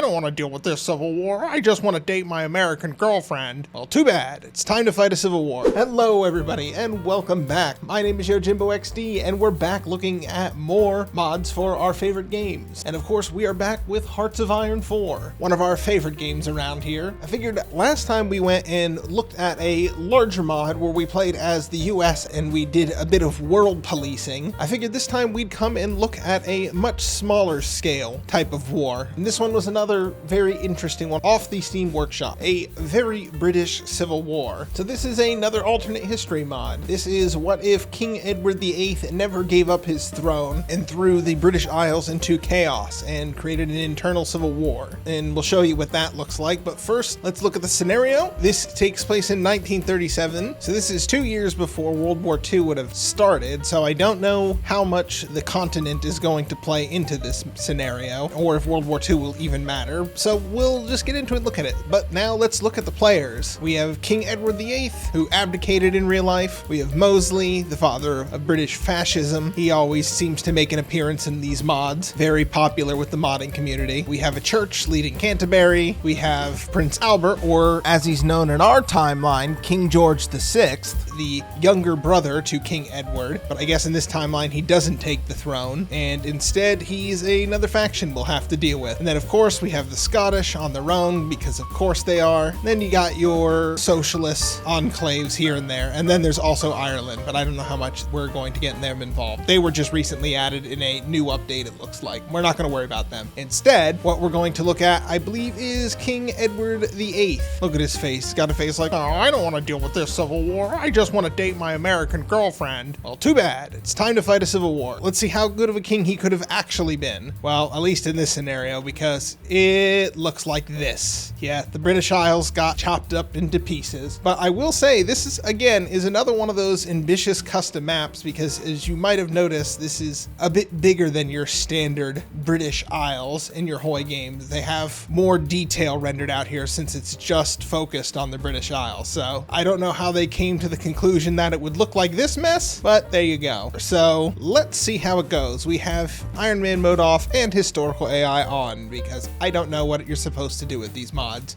I don't want to deal with this civil war. I just want to date my American girlfriend. Well, too bad. It's time to fight a civil war. Hello, everybody, and welcome back. My name is YujimboXD, and we're back looking at more mods for our favorite games. And of course, we are back with Hearts of Iron 4, one of our favorite games around here. I figured last time we went and looked at a larger mod where we played as the US and we did a bit of world policing. I figured this time we'd come and look at a much smaller scale type of war. And this one was another very interesting one off the Steam Workshop, a very British civil war. So this is another alternate history mod. This is what if King Edward VIII never gave up his throne and threw the British Isles into chaos and created an internal civil war. And we'll show you what that looks like. But first, let's look at the scenario. This takes place in 1937. So this is 2 years before World War II would have started. So I don't know how much the continent is going to play into this scenario or if World War II will even matter. So we'll just get into it and look at it. But now let's look at the players. We have King Edward VIII, who abdicated in real life. We have Mosley, the father of British fascism. He always seems to make an appearance in these mods. Very popular with the modding community. We have a church leading Canterbury. We have Prince Albert, or as he's known in our timeline, King George VI, the younger brother to King Edward. But I guess in this timeline, he doesn't take the throne, and instead he's another faction we'll have to deal with. And then of course we have the Scottish on their own, because of course they are. Then you got your socialist enclaves here and there, and then there's also Ireland, but I don't know how much we're going to get them involved. They were just recently added in a new update, it looks like. We're not going to worry about them. Instead, what we're going to look at, I believe, is King Edward VIII. Look at his face. He's got a face like, oh, I don't want to deal with this civil war. I just want to date my American girlfriend. Well, too bad. It's time to fight a civil war. Let's see how good of a king he could have actually been. Well, at least in this scenario, because it looks like this. Yeah, the British Isles got chopped up into pieces. But I will say, this is, again, is another one of those ambitious custom maps, because as you might have noticed, this is a bit bigger than your standard British Isles in your Hoy games. They have more detail rendered out here since it's just focused on the British Isles. So I don't know how they came to the conclusion that it would look like this mess, but there you go. So let's see how it goes. We have Iron Man mode off and historical AI on, because I don't know what you're supposed to do with these mods.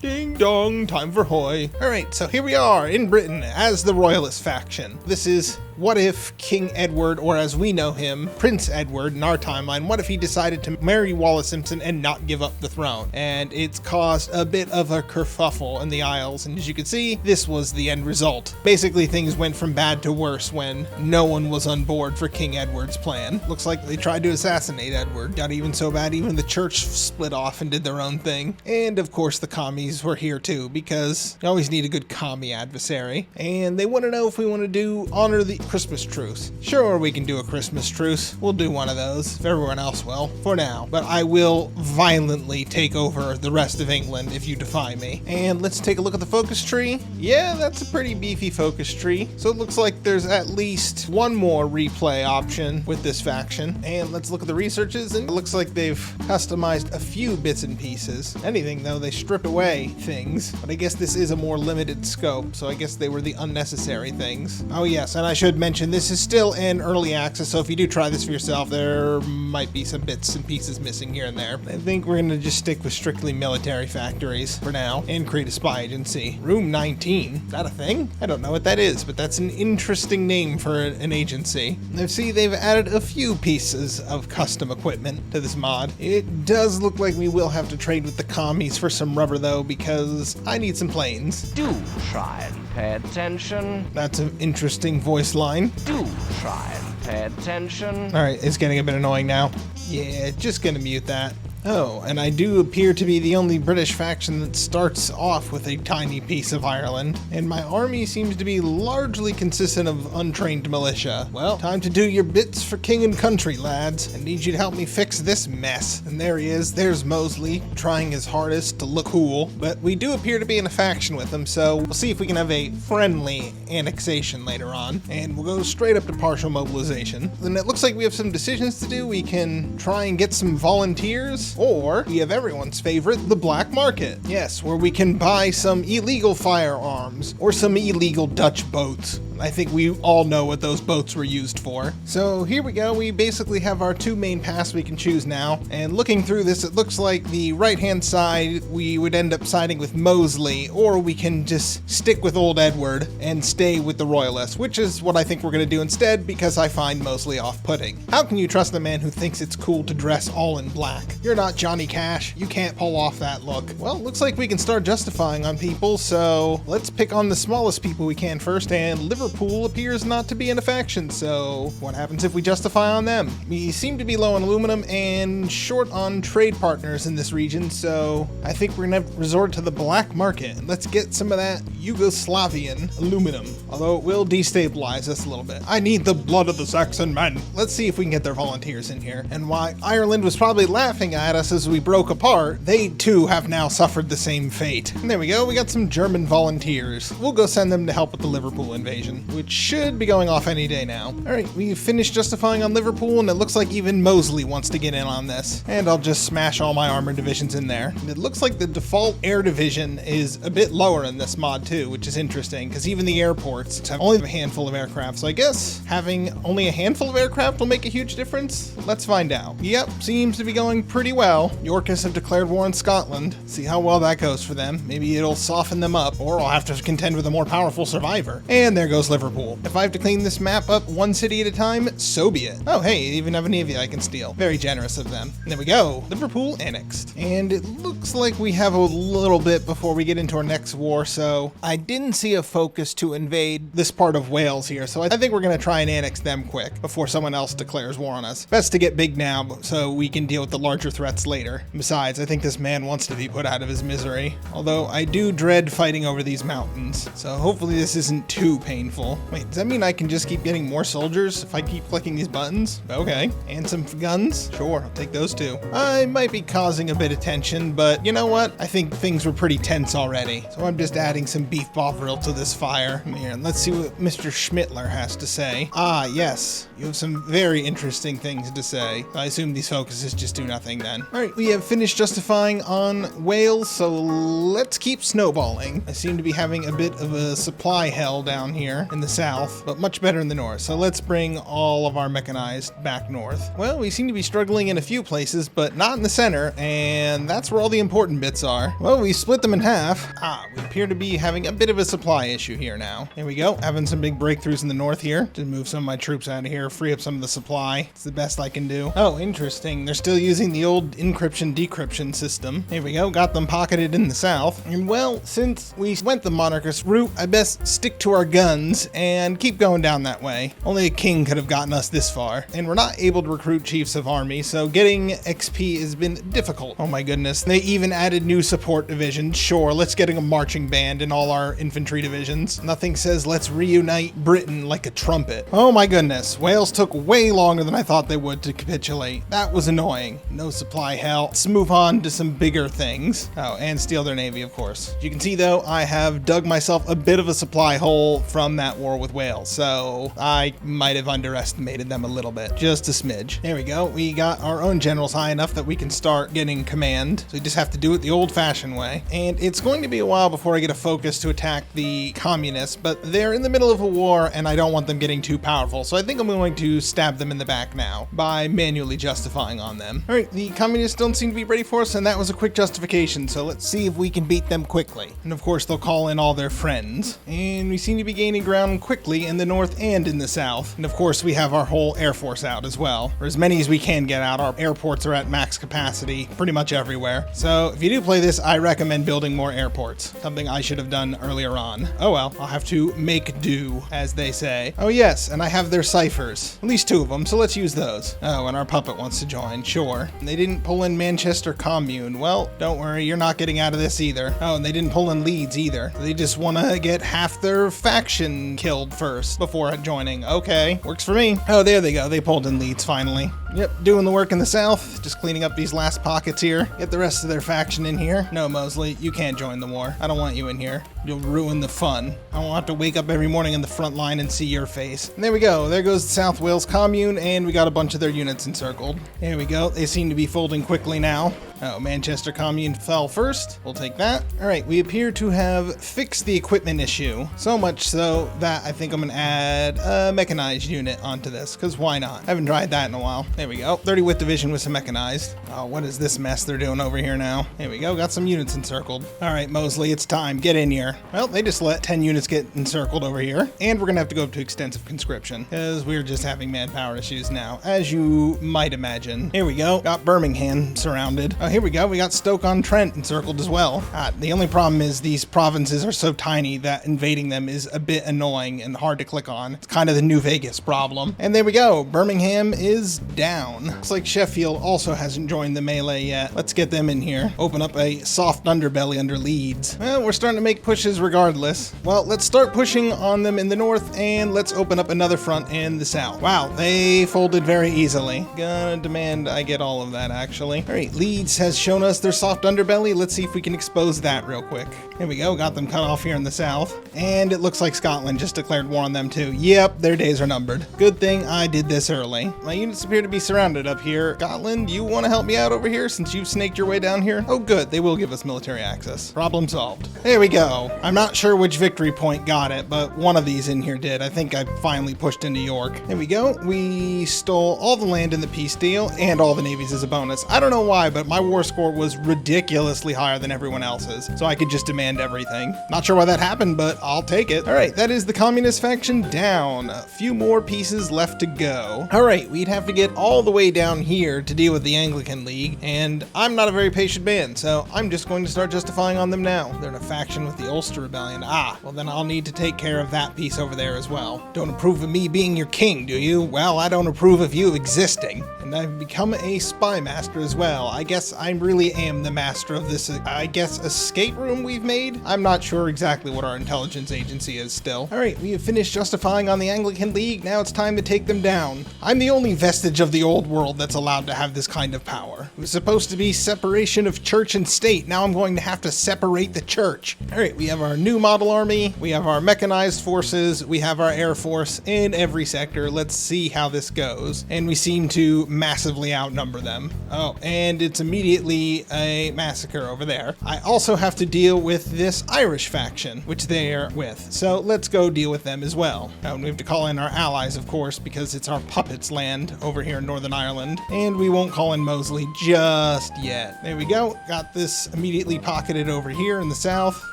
Ding dong, time for Hoy. Alright, so here we are in Britain as the Royalist faction. This is what if King Edward, or as we know him, Prince Edward in our timeline, what if he decided to marry Wallace Simpson and not give up the throne? And it's caused a bit of a kerfuffle in the Isles, and as you can see, this was the end result. Basically, things went from bad to worse when no one was on board for King Edward's plan. Looks like they tried to assassinate Edward. Got even so bad, even the church split off and did their own thing. And of course, the commies were here too, because you always need a good commie adversary. And they want to know if we want to do honor the Christmas truce. Sure, we can do a Christmas truce. We'll do one of those if everyone else will, for now. But I will violently take over the rest of England if you defy me. And let's take a look at the focus tree. Yeah, that's a pretty beefy focus tree. So it looks like there's at least one more replay option with this faction. And let's look at the researches, and it looks like they've customized a few bits and pieces. Anything though, they stripped away things. But I guess this is a more limited scope, so I guess they were the unnecessary things. Oh yes, and I should mention this is still in early access, so if you do try this for yourself, there might be some bits and pieces missing here and there. I think we're gonna just stick with strictly military factories for now and create a spy agency. Room 19, is that a thing? I don't know what that is, but that's an interesting name for an agency. Now see, they've added a few pieces of custom equipment to this mod. It does look like we will have to trade with the commies for some rubber though, because I need some planes. Do try and pay attention. That's an interesting voice line. Do try and pay attention. Alright, it's getting a bit annoying now. Yeah, just gonna mute that. Oh, and I do appear to be the only British faction that starts off with a tiny piece of Ireland, and my army seems to be largely consistent of untrained militia. Well, time to do your bits for king and country, lads. I need you to help me fix this mess. And there he is, there's Mosley, trying his hardest to look cool, but we do appear to be in a faction with him, so we'll see if we can have a friendly annexation later on, and we'll go straight up to partial mobilization. Then it looks like we have some decisions to do. We can try and get some volunteers, or we have everyone's favorite, the black market. Yes, where we can buy some illegal firearms or some illegal Dutch boats. I think we all know what those boats were used for. So here we go. We basically have our two main paths we can choose now. And looking through this, it looks like the right-hand side, we would end up siding with Mosley, or we can just stick with Old Edward and stay with the Royalists, which is what I think we're going to do instead, because I find Mosley off-putting. How can you trust a man who thinks it's cool to dress all in black? You're not Johnny Cash. You can't pull off that look. Well, looks like we can start justifying on people, so let's pick on the smallest people we can first, and Liverpool appears not to be in a faction, so what happens if we justify on them? We seem to be low on aluminum and short on trade partners in this region, so I think we're gonna have to resort to the black market. Let's get some of that Yugoslavian aluminum, although it will destabilize us a little bit. I need the blood of the Saxon men. Let's see if we can get their volunteers in here. And why Ireland was probably laughing at us as we broke apart, they too have now suffered the same fate. And there we go, we got some German volunteers. We'll go send them to help with the Liverpool invasion, which should be going off any day now. Alright, we've finished justifying on Liverpool, and it looks like even Mosley wants to get in on this. And I'll just smash all my armored divisions in there. And it looks like the default air division is a bit lower in this mod too, which is interesting, because even the airports have only a handful of aircraft. So I guess having only a handful of aircraft will make a huge difference? Let's find out. Yep, seems to be going pretty well. Yorkists have declared war on Scotland. See how well that goes for them. Maybe it'll soften them up, or I'll have to contend with a more powerful survivor. And there goes Liverpool. If I have to clean this map up one city at a time, so be it. Oh hey, they even have a navy I can steal. Very generous of them. And there we go. Liverpool annexed. And it looks like we have a little bit before we get into our next war, so I didn't see a focus to invade this part of Wales here, so I think we're going to try and annex them quick before someone else declares war on us. Best to get big now so we can deal with the larger threats later. Besides, I think this man wants to be put out of his misery, although I do dread fighting over these mountains, so hopefully this isn't too painful. Wait, does that mean I can just keep getting more soldiers if I keep clicking these buttons? Okay. And some guns? Sure, I'll take those too. I might be causing a bit of tension, but you know what? I think things were pretty tense already, so I'm just adding some beef bovril to this fire. Here, let's see what Mr. Schmittler has to say. Ah, yes. You have some very interesting things to say. I assume these focuses just do nothing then. Alright, we have finished justifying on Wales, so let's keep snowballing. I seem to be having a bit of a supply hell down here in the south, but much better in the north. So let's bring all of our mechanized back north. Well, we seem to be struggling in a few places, but not in the center, and that's where all the important bits are. Well, we split them in half. Ah, we appear to be having a bit of a supply issue here now. There we go, having some big breakthroughs in the north here. To move some of my troops out of here, free up some of the supply. It's the best I can do. Oh, interesting. They're still using the old encryption-decryption system. Here we go, got them pocketed in the south. And well, since we went the monarchist route, I best stick to our guns and keep going down that way. Only a king could have gotten us this far. And we're not able to recruit chiefs of army, so getting XP has been difficult. Oh my goodness. They even added new support divisions. Sure, let's get a marching band in all our infantry divisions. Nothing says let's reunite Britain like a trumpet. Oh my goodness. Wales took way longer than I thought they would to capitulate. That was annoying. No supply hell. Let's move on to some bigger things. Oh, and steal their navy, of course. You can see though, I have dug myself a bit of a supply hole from that war with Wales, so I might have underestimated them a little bit. Just a smidge. There we go. We got our own generals high enough that we can start getting command. So we just have to do it the old-fashioned way. And it's going to be a while before I get a focus to attack the communists, but they're in the middle of a war and I don't want them getting too powerful. So I think I'm going to stab them in the back now by manually justifying on them. All right, the communists don't seem to be ready for us, and that was a quick justification. So let's see if we can beat them quickly. And of course, they'll call in all their friends. And we seem to be gaining ground quickly in the north and in the south. And of course, we have our whole air force out as well, or as many as we can get out. Our airports are at max capacity pretty much everywhere. So if you do play this, I recommend building more airports, something I should have done earlier on. Oh well, I'll have to make do, as they say. Oh yes, and I have their ciphers, at least 2 of them, so let's use those. Oh, and our puppet wants to join, sure. And they didn't pull in Manchester Commune. Well, don't worry, you're not getting out of this either. Oh, and they didn't pull in Leeds either. They just want to get half their faction killed first before joining. Okay, works for me. Oh, there they go. They pulled in Leeds finally. Yep, doing the work in the south, just cleaning up these last pockets here. Get the rest of their faction in here. No, Mosley, you can't join the war. I don't want you in here. You'll ruin the fun. I won't have to wake up every morning in the front line and see your face. And there we go. There goes the South Wales Commune, and we got a bunch of their units encircled. There we go. They seem to be folding quickly now. Oh, Manchester Commune fell first. We'll take that. All right, we appear to have fixed the equipment issue. So much so that I think I'm gonna add a mechanized unit onto this, because why not? I haven't tried that in a while. There we go. 30th Division with some mechanized. Oh, what is this mess they're doing over here now? There we go. Got some units encircled. All right, Mosley, it's time. Get in here. Well, they just let 10 units get encircled over here, and we're gonna have to go up to extensive conscription, because we're just having manpower issues now, as you might imagine. Here we go. Got Birmingham surrounded. Oh, here we go. We got Stoke-on-Trent encircled as well. The only problem is these provinces are so tiny that invading them is a bit annoying and hard to click on. It's kind of the New Vegas problem. And there we go. Birmingham is down. Looks like Sheffield also hasn't joined the melee yet. Let's get them in here. Open up a soft underbelly under Leeds. Well, we're starting to make pushes regardless. Well, let's start pushing on them in the north, and let's open up another front in the south. Wow, they folded very easily. Gonna demand I get all of that, actually. All right, Leeds has shown us their soft underbelly. Let's see if we can expose that real quick. Here we go. Got them cut off here in the south. And it looks like Scotland just declared war on them too. Yep, their days are numbered. Good thing I did this early. My units appear to be surrounded up here. Scotland, you want to help me out over here since you've snaked your way down here? Oh good, they will give us military access. Problem solved. There we go. I'm not sure which victory point got it, but one of these in here did. I think I finally pushed into York. There we go. We stole all the land in the peace deal and all the navies as a bonus. I don't know why, but my war score was ridiculously higher than everyone else's, so I could just demand everything. Not sure why that happened, but I'll take it. All right, that is the communist faction down. A few more pieces left to go. All right, we'd have to get all the way down here to deal with the Anglican League, and I'm not a very patient man, so I'm just going to start justifying on them now. They're in a faction with the Ulster Rebellion. Ah, well then I'll need to take care of that piece over there as well. Don't approve of me being your king, do you? Well, I don't approve of you existing. And I've become a spy master as well. I guess I really am the master of this, I guess, escape room we've made? I'm not sure exactly what our intelligence agency is still. All right, we have finished justifying on the Anglican League. Now it's time to take them down. I'm the only vestige of the old world that's allowed to have this kind of power. It was supposed to be separation of church and state. Now I'm going to have to separate the church. All right, we have our new model army. We have our mechanized forces. We have our air force in every sector. Let's see how this goes. And we seem to massively outnumber them. Oh, and it's immediately a massacre over there. I also have to deal with this Irish faction, which they are with. So let's go deal with them as well. And we have to call in our allies, of course, because it's our puppets' land over here in Northern Ireland. And we won't call in Mosley just yet. There we go. Got this immediately pocketed over here in the south.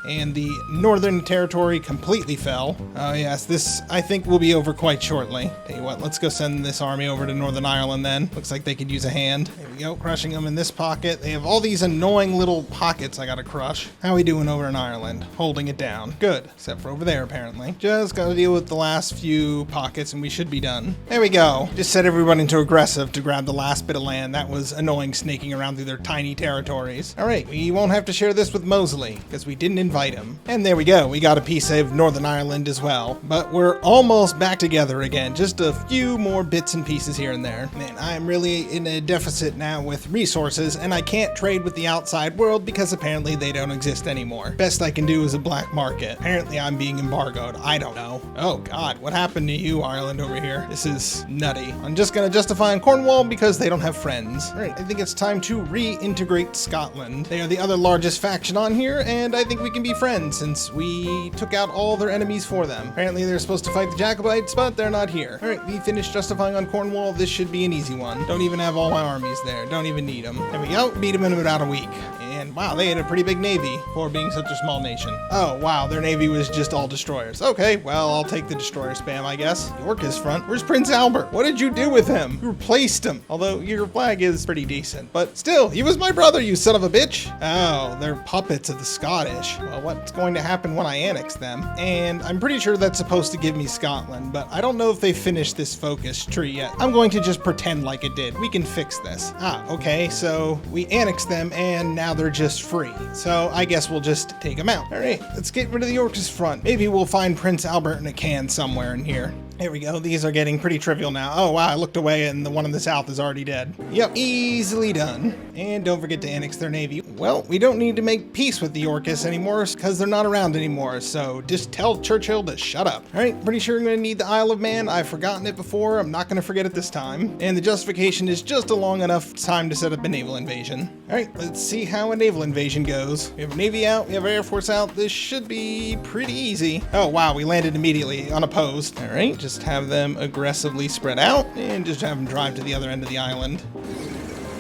And the Northern Territory completely fell. Oh yes, this I think will be over quite shortly. Tell you what, let's go send this army over to Northern Ireland then. Looks like they could use a hand. There we go, crushing them in this pocket. They have all these annoying little pockets I gotta crush. How we doing over in Ireland? Holding it down. Good, except for over there apparently. Just gotta deal with the last few pockets and we should be done. There we go. Just set everyone into aggressive to grab the last bit of land. That was annoying, snaking around through their tiny territories. All right, we won't have to share this with Mosley because we didn't invite him. And there we go. We got a piece of Northern Ireland as well. But we're almost back together again. Just a few more bits and pieces here and there. Man, I am really in a deficit now with resources and I can't trade with the outside world because apparently they don't exist anymore. Best I can do is a black market. Apparently I'm being embargoed. I don't know. Oh God, what happened to you, Ireland, over here? This is nutty. I'm just gonna justify on Cornwall because they don't have friends. All right, I think it's time to reintegrate Scotland. They are the other largest faction on here and I think we can be friends since we took out all their enemies for them. Apparently they're supposed to fight the Jacobites, but they're not here. All right, we finished justifying on Cornwall. This should be an easy one. Don't even have all my armies there. Don't even need them. There we go. Beat them in about a week. And wow, they had a pretty big navy for being such a small nation. Oh wow, their navy was just all destroyers. Okay, well, I'll take the destroyer spam, I guess. York is front. Where's Prince Albert? What did you do with him? You replaced him. Although your flag is pretty decent. But still, he was my brother, you son of a bitch. Oh, they're puppets of the Scottish. Well, what's going to happen when I annex them? And I'm pretty sure that's supposed to give me Scotland, but I don't know if they finished this focus tree yet. I'm going to just pretend like it did. We can fix this. Ah, okay, so we annexed them and now they're just free. So I guess we'll just take them out. All right, let's get rid of the Yorkist front. Maybe we'll find Prince Albert in a can somewhere in here. There we go. These are getting pretty trivial now. Oh, wow, I looked away and the one in the south is already dead. Yep, easily done. And don't forget to annex their navy. Well, we don't need to make peace with the Yorkists anymore because they're not around anymore, so just tell Churchill to shut up. All right, pretty sure I'm going to need the Isle of Man. I've forgotten it before. I'm not going to forget it this time. And the justification is just a long enough time to set up a naval invasion. All right, let's see how a naval invasion goes. We have Navy out, we have Air Force out. This should be pretty easy. Oh, wow, we landed immediately unopposed. All right, just have them aggressively spread out and just have them drive to the other end of the island.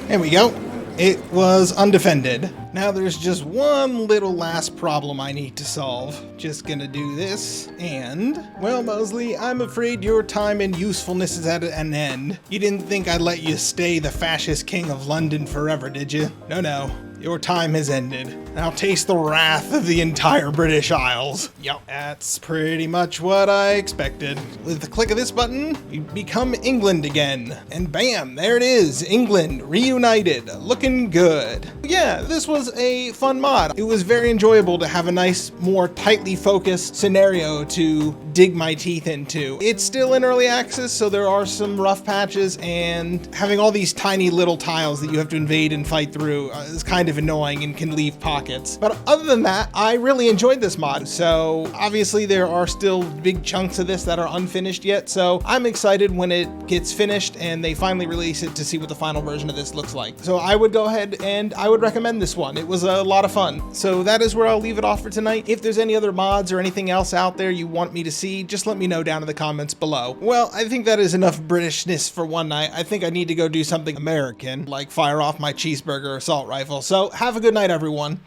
There we go. It was undefended. Now there's just one little last problem I need to solve. Just gonna do this, and... Well, Mosley, I'm afraid your time and usefulness is at an end. You didn't think I'd let you stay the fascist king of London forever, did you? No. Your time has ended. Now taste the wrath of the entire British Isles. Yep, that's pretty much what I expected. With the click of this button, we become England again. And bam, there it is, England reunited, looking good. Yeah, this was a fun mod. It was very enjoyable to have a nice, more tightly focused scenario to dig my teeth into. It's still in early access, so there are some rough patches, and having all these tiny little tiles that you have to invade and fight through is kind of annoying and can leave pockets. But other than that, I really enjoyed this mod. So obviously there are still big chunks of this that are unfinished yet. So I'm excited when it gets finished and they finally release it to see what the final version of this looks like. So I would go ahead and I would recommend this one. It was a lot of fun. So that is where I'll leave it off for tonight. If there's any other mods or anything else out there you want me to see, just let me know down in the comments below. Well, I think that is enough Britishness for one night. I think I need to go do something American, like fire off my cheeseburger assault rifle. So have a good night, everyone.